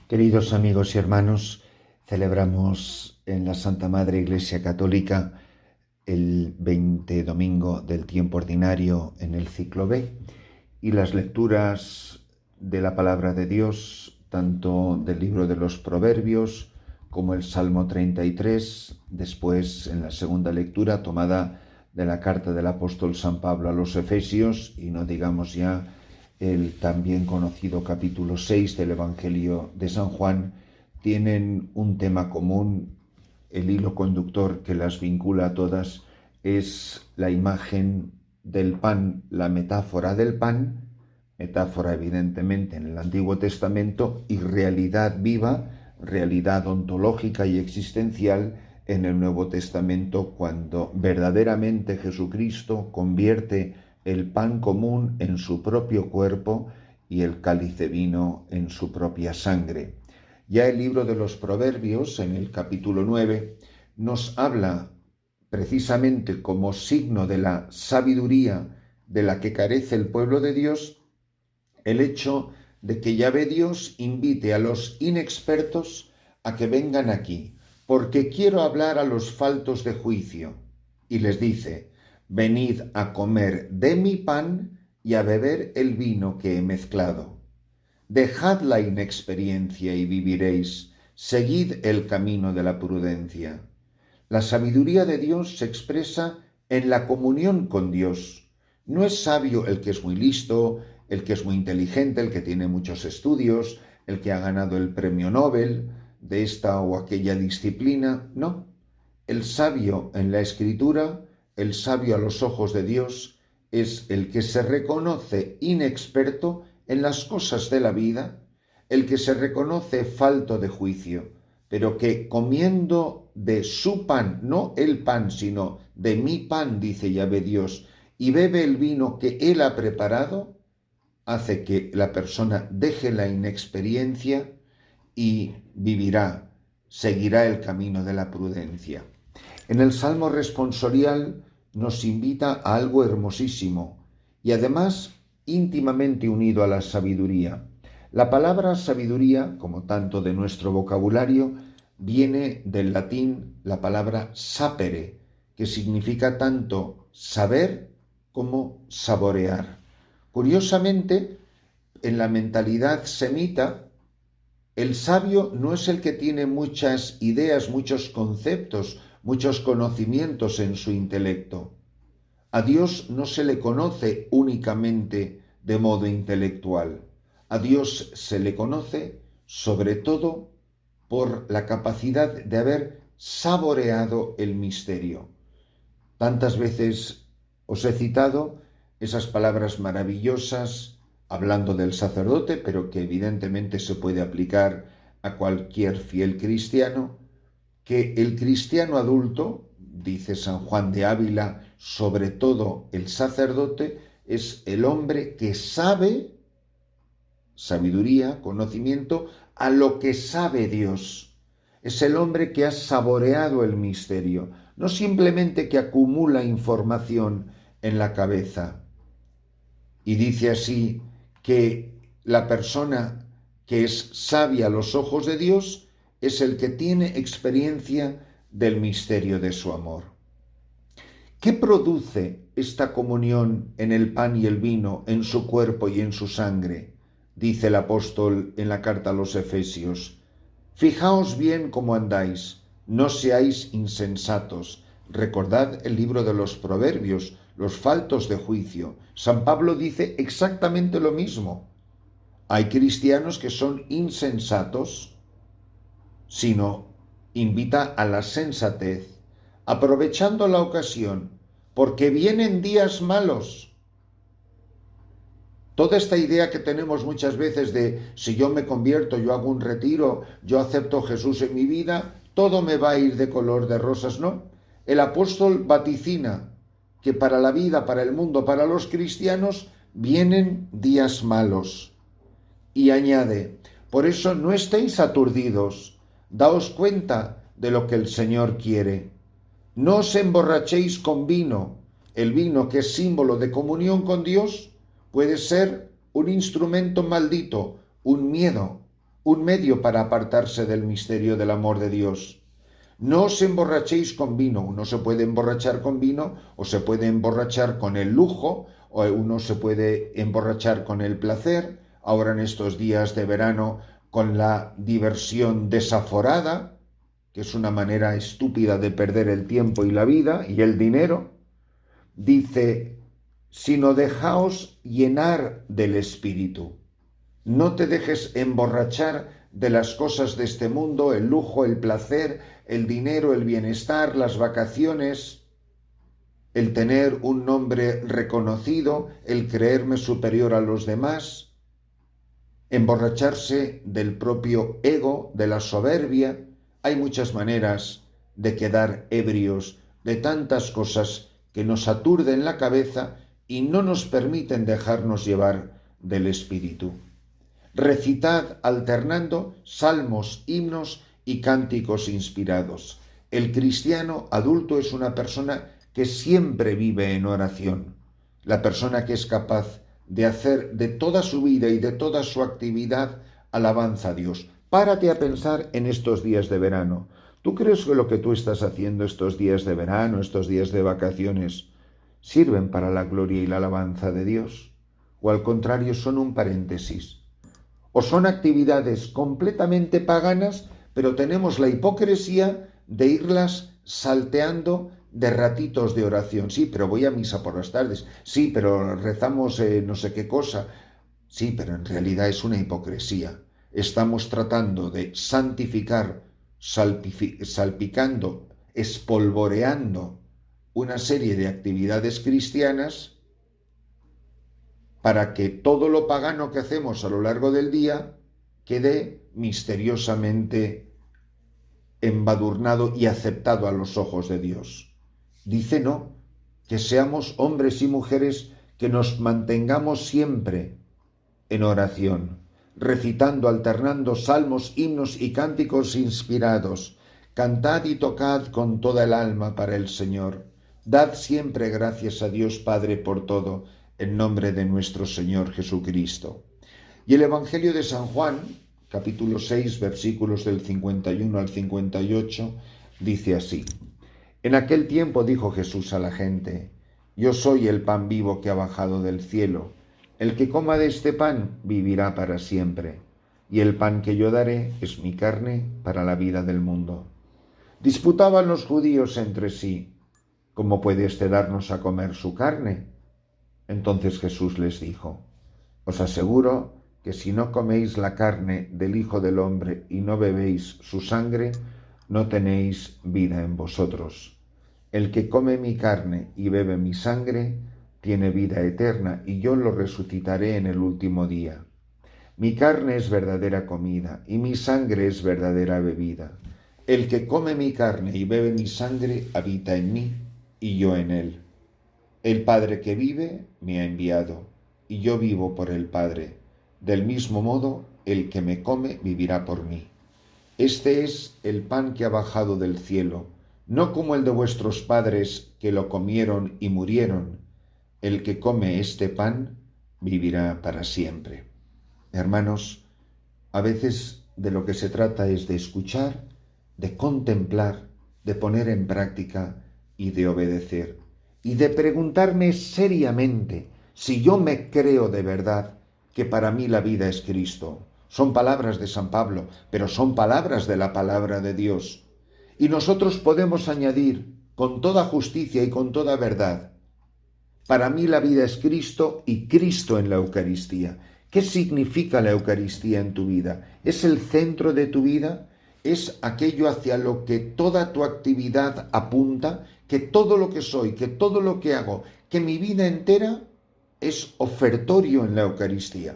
Queridos amigos y hermanos, celebramos en la Santa Madre Iglesia Católica el 20 domingo del tiempo ordinario en el ciclo B y las lecturas de la palabra de Dios, tanto del libro de los Proverbios como el Salmo 33, después en la segunda lectura tomada de la carta del apóstol San Pablo a los Efesios y no digamos ya el también conocido capítulo 6 del Evangelio de San Juan, tienen un tema común. El hilo conductor que las vincula a todas es la imagen del pan, la metáfora del pan, metáfora evidentemente en el Antiguo Testamento y realidad viva, realidad ontológica y existencial en el Nuevo Testamento, cuando verdaderamente Jesucristo convierte el pan común en su propio cuerpo y el cáliz de vino en su propia sangre. Ya el libro de los Proverbios, en el capítulo 9, nos habla precisamente como signo de la sabiduría de la que carece el pueblo de Dios, el hecho de que Yahvé Dios invite a los inexpertos a que vengan aquí, porque quiero hablar a los faltos de juicio. Y les dice: venid a comer de mi pan y a beber el vino que he mezclado. Dejad la inexperiencia y viviréis, seguid el camino de la prudencia. La sabiduría de Dios se expresa en la comunión con Dios. No es sabio el que es muy listo, el que es muy inteligente, el que tiene muchos estudios, el que ha ganado el premio Nobel de esta o aquella disciplina. No, el sabio en la Escritura, el sabio a los ojos de Dios, es el que se reconoce inexperto en las cosas de la vida, el que se reconoce falto de juicio, pero que comiendo de su pan, no el pan, sino de mi pan, dice Yahvé Dios, y bebe el vino que Él ha preparado, hace que la persona deje la inexperiencia y vivirá, seguirá el camino de la prudencia. En el Salmo responsorial nos invita a algo hermosísimo y además íntimamente unido a la sabiduría. La palabra sabiduría, como tanto de nuestro vocabulario, viene del latín la palabra sapere, que significa tanto saber como saborear. Curiosamente, en la mentalidad semita, el sabio no es el que tiene muchas ideas, muchos conceptos, muchos conocimientos en su intelecto. A Dios no se le conoce únicamente de modo intelectual. A Dios se le conoce sobre todo por la capacidad de haber saboreado el misterio. Tantas veces os he citado esas palabras maravillosas hablando del sacerdote, pero que evidentemente se puede aplicar a cualquier fiel cristiano, que el cristiano adulto, dice San Juan de Ávila, sobre todo el sacerdote, es el hombre que sabe, sabiduría, conocimiento, a lo que sabe Dios. Es el hombre que ha saboreado el misterio, no simplemente que acumula información en la cabeza. Y dice así que la persona que es sabia a los ojos de Dios es el que tiene experiencia del misterio de su amor. ¿Qué produce esta comunión en el pan y el vino, en su cuerpo y en su sangre? Dice el apóstol en la carta a los Efesios: fijaos bien cómo andáis, no seáis insensatos. Recordad el libro de los Proverbios, los faltos de juicio. San Pablo dice exactamente lo mismo. Hay cristianos que son insensatos, sino invita a la sensatez, aprovechando la ocasión, porque vienen días malos. Toda esta idea que tenemos muchas veces de si yo me convierto, yo hago un retiro, yo acepto a Jesús en mi vida, todo me va a ir de color de rosas, ¿no? El apóstol vaticina que para la vida, para el mundo, para los cristianos, vienen días malos. Y añade: por eso no estéis aturdidos, daos cuenta de lo que el Señor quiere. No os emborrachéis con vino. El vino, que es símbolo de comunión con Dios, puede ser un instrumento maldito, un miedo, un medio para apartarse del misterio del amor de Dios. No os emborrachéis con vino. Uno se puede emborrachar con vino o se puede emborrachar con el lujo o uno se puede emborrachar con el placer. Ahora en estos días de verano con la diversión desaforada, que es una manera estúpida de perder el tiempo y la vida y el dinero. Dice, sino dejaos llenar del Espíritu. No te dejes emborrachar de las cosas de este mundo, el lujo, el placer, el dinero, el bienestar, las vacaciones, el tener un nombre reconocido, el creerme superior a los demás, emborracharse del propio ego, de la soberbia. Hay muchas maneras de quedar ebrios de tantas cosas que nos aturden la cabeza y no nos permiten dejarnos llevar del Espíritu. Recitad alternando salmos, himnos y cánticos inspirados. El cristiano adulto es una persona que siempre vive en oración. La persona que es capaz de hacer de toda su vida y de toda su actividad alabanza a Dios. Párate a pensar en estos días de verano. ¿Tú crees que lo que tú estás haciendo estos días de verano, estos días de vacaciones, sirven para la gloria y la alabanza de Dios? ¿O al contrario son un paréntesis? ¿O son actividades completamente paganas, pero tenemos la hipocresía de irlas salteando de ratitos de oración? Sí, pero voy a misa por las tardes. Sí, pero rezamos no sé qué cosa. Sí, pero en realidad es una hipocresía. Estamos tratando de santificar, salpicando, espolvoreando una serie de actividades cristianas para que todo lo pagano que hacemos a lo largo del día quede misteriosamente embadurnado y aceptado a los ojos de Dios. Dice no, que seamos hombres y mujeres que nos mantengamos siempre en oración, recitando, alternando salmos, himnos y cánticos inspirados. Cantad y tocad con toda el alma para el Señor. Dad siempre gracias a Dios Padre por todo, en nombre de nuestro Señor Jesucristo. Y el Evangelio de San Juan, capítulo 6, versículos del 51 al 58, dice así. En aquel tiempo dijo Jesús a la gente, yo soy el pan vivo que ha bajado del cielo. El que coma de este pan vivirá para siempre, y el pan que yo daré es mi carne para la vida del mundo. Disputaban los judíos entre sí, ¿cómo puede éste darnos a comer su carne? Entonces Jesús les dijo, os aseguro que si no coméis la carne del Hijo del Hombre y no bebéis su sangre, no tenéis vida en vosotros. El que come mi carne y bebe mi sangre, tiene vida eterna, y yo lo resucitaré en el último día. Mi carne es verdadera comida, y mi sangre es verdadera bebida. El que come mi carne y bebe mi sangre, habita en mí, y yo en él. El Padre que vive me ha enviado, y yo vivo por el Padre. Del mismo modo, el que me come vivirá por mí. Este es el pan que ha bajado del cielo, no como el de vuestros padres que lo comieron y murieron. El que come este pan vivirá para siempre. Hermanos, a veces de lo que se trata es de escuchar, de contemplar, de poner en práctica y de obedecer. Y de preguntarme seriamente si yo me creo de verdad que para mí la vida es Cristo. Son palabras de San Pablo, pero son palabras de la palabra de Dios. Y nosotros podemos añadir con toda justicia y con toda verdad, para mí la vida es Cristo y Cristo en la Eucaristía. ¿Qué significa la Eucaristía en tu vida? ¿Es el centro de tu vida? ¿Es aquello hacia lo que toda tu actividad apunta? ¿Que todo lo que soy, que todo lo que hago, que mi vida entera es ofertorio en la Eucaristía?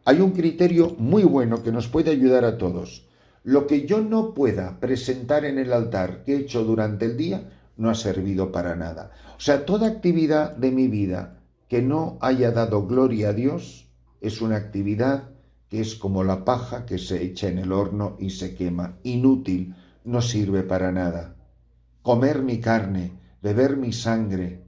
Hay un criterio muy bueno que nos puede ayudar a todos. Lo que yo no pueda presentar en el altar que he hecho durante el día no ha servido para nada. O sea, toda actividad de mi vida que no haya dado gloria a Dios es una actividad que es como la paja que se echa en el horno y se quema. Inútil, no sirve para nada. Comer mi carne, beber mi sangre,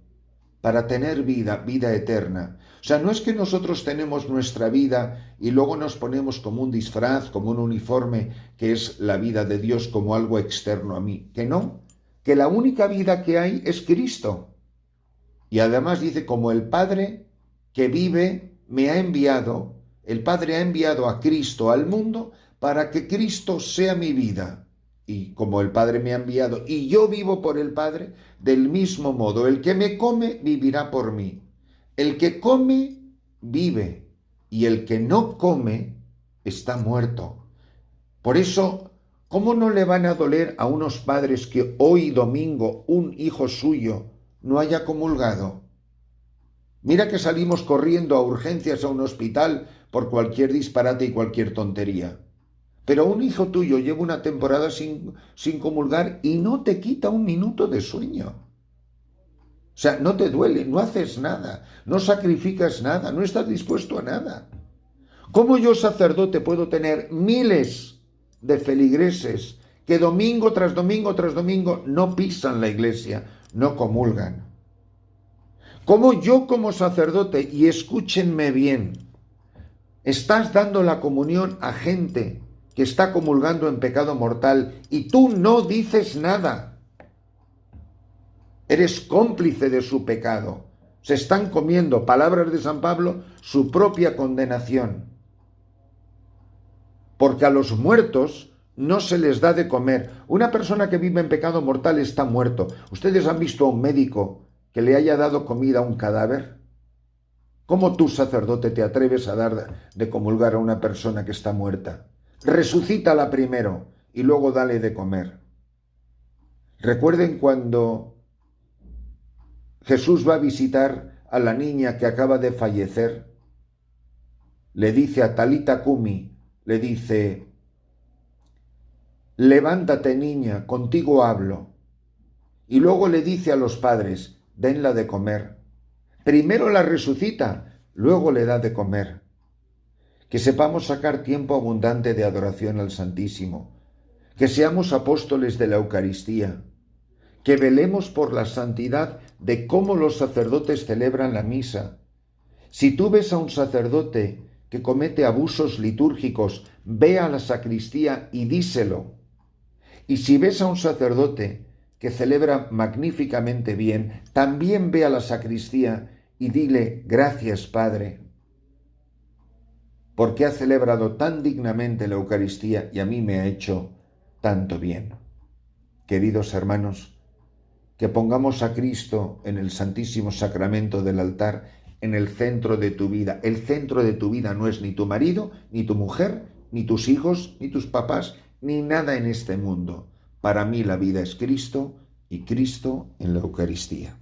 para tener vida, vida eterna. O sea, no es que nosotros tenemos nuestra vida y luego nos ponemos como un disfraz, como un uniforme, que es la vida de Dios como algo externo a mí. Que no, que la única vida que hay es Cristo. Y además dice, como el Padre que vive me ha enviado, el Padre ha enviado a Cristo al mundo para que Cristo sea mi vida. Y como el Padre me ha enviado y yo vivo por el Padre, del mismo modo, el que me come vivirá por mí. El que come vive y el que no come está muerto. Por eso, ¿cómo no le van a doler a unos padres que hoy domingo un hijo suyo no haya comulgado? Mira que salimos corriendo a urgencias a un hospital por cualquier disparate y cualquier tontería. Pero un hijo tuyo lleva una temporada sin comulgar y no te quita un minuto de sueño. O sea, no te duele, no haces nada, no sacrificas nada, no estás dispuesto a nada. ¿Cómo yo, sacerdote, puedo tener miles de feligreses que domingo tras domingo tras domingo no pisan la iglesia, no comulgan? ¿Cómo yo como sacerdote, y escúchenme bien, estás dando la comunión a gente que está comulgando en pecado mortal y tú no dices nada? Eres cómplice de su pecado. Se están comiendo, palabras de San Pablo, su propia condenación. Porque a los muertos no se les da de comer. Una persona que vive en pecado mortal está muerto. ¿Ustedes han visto a un médico que le haya dado comida a un cadáver? ¿Cómo tú, sacerdote, te atreves a dar de comulgar a una persona que está muerta? Resucítala primero y luego dale de comer. Recuerden cuando Jesús va a visitar a la niña que acaba de fallecer. Le dice a Talita Cumi, le dice, levántate niña, contigo hablo. Y luego le dice a los padres, denla de comer. Primero la resucita, luego le da de comer. Que sepamos sacar tiempo abundante de adoración al Santísimo, que seamos apóstoles de la Eucaristía, que velemos por la santidad de cómo los sacerdotes celebran la misa. Si tú ves a un sacerdote que comete abusos litúrgicos, ve a la sacristía y díselo. Y si ves a un sacerdote que celebra magníficamente bien, también ve a la sacristía y dile, gracias, Padre, porque ha celebrado tan dignamente la Eucaristía y a mí me ha hecho tanto bien. Queridos hermanos, que pongamos a Cristo en el Santísimo Sacramento del altar, en el centro de tu vida. El centro de tu vida no es ni tu marido, ni tu mujer, ni tus hijos, ni tus papás, ni nada en este mundo. Para mí la vida es Cristo y Cristo en la Eucaristía.